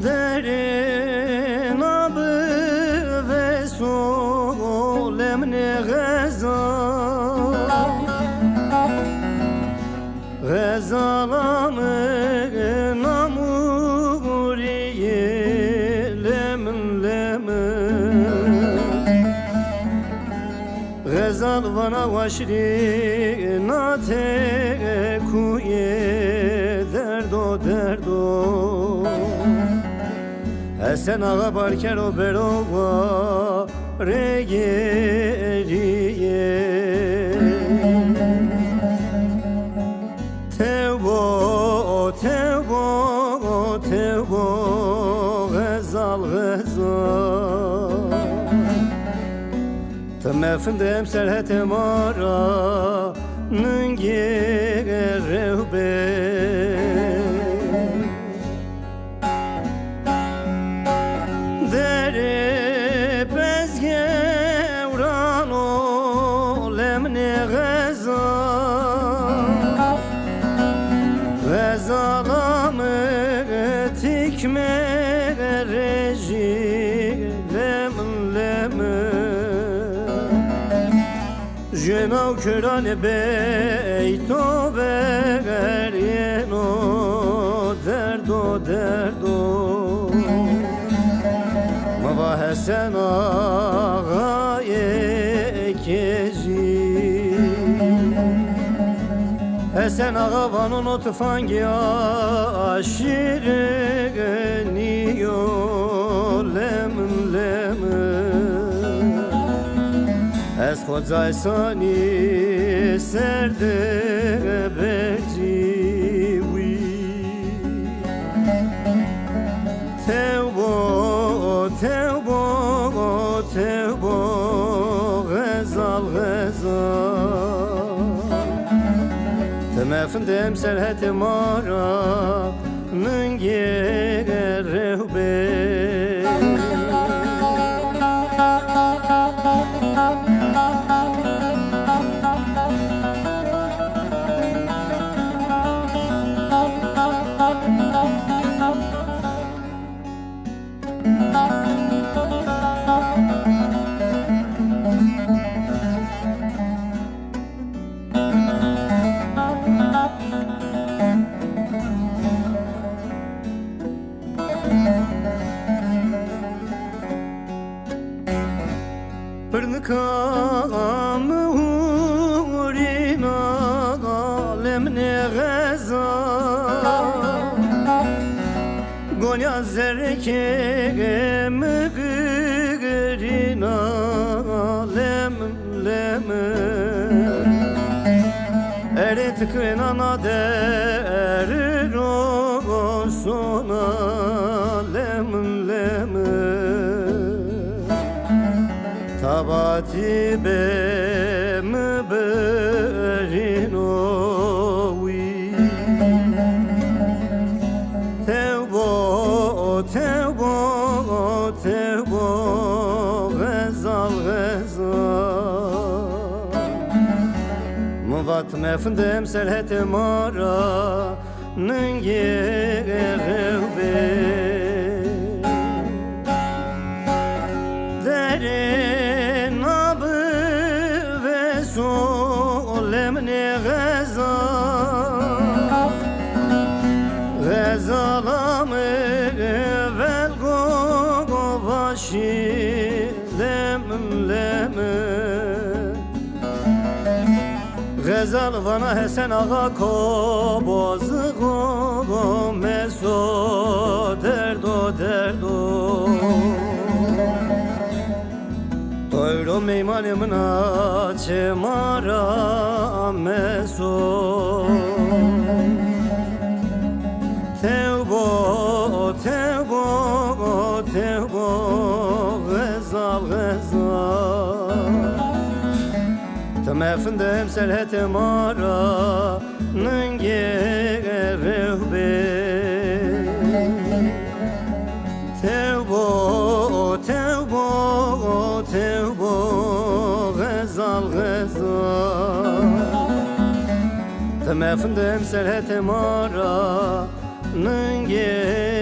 Derin abı ve sol emni Gızalamın amuriye lemin lemin Gızal bana vaşri nate kuye derdo derdo Esen ağa barker o berova regeriye Tevbo, tevbo, tevbo Gızal, gızal Temefindem serhetem ara Nınge rehbe Gızalamı tikme reji lemin lemin Jenav körane beyto ver yeno derdo derdo Mava hesen ağa ekezi Esen ağa vanun o tüfangi aşire geniyo lemin lemin Ez xodzay sani serde berciwi Tevbo, tevbo, tevbo Gızal, gızal Temefindem serhetim ara Nınge rehbe Pırnıkamı hurina alemne gazal Gonya zerke mıgırina lem lem Eret kınana derir o sona lem lem Tabati be mberinowi Tevbo, tevbo, tevbo Gızal, gızal Muvat mefindem serhetim ara Nınge rehbe Derin abı ve sol emni gızal Gızalamı vel go vaşi lemin lemin Gızal vana hesen ağa kobozı go meso derdo derdo Doyro meymanımın açı mara meso Teo Tevbo, tevbo, tevbo, gazal, gazal. Temefindem selhete mara, nıngerehbe. Tevbo, tevbo, tevbo, gazal, gazal. Temefindem selhete mara, nıngerehbe.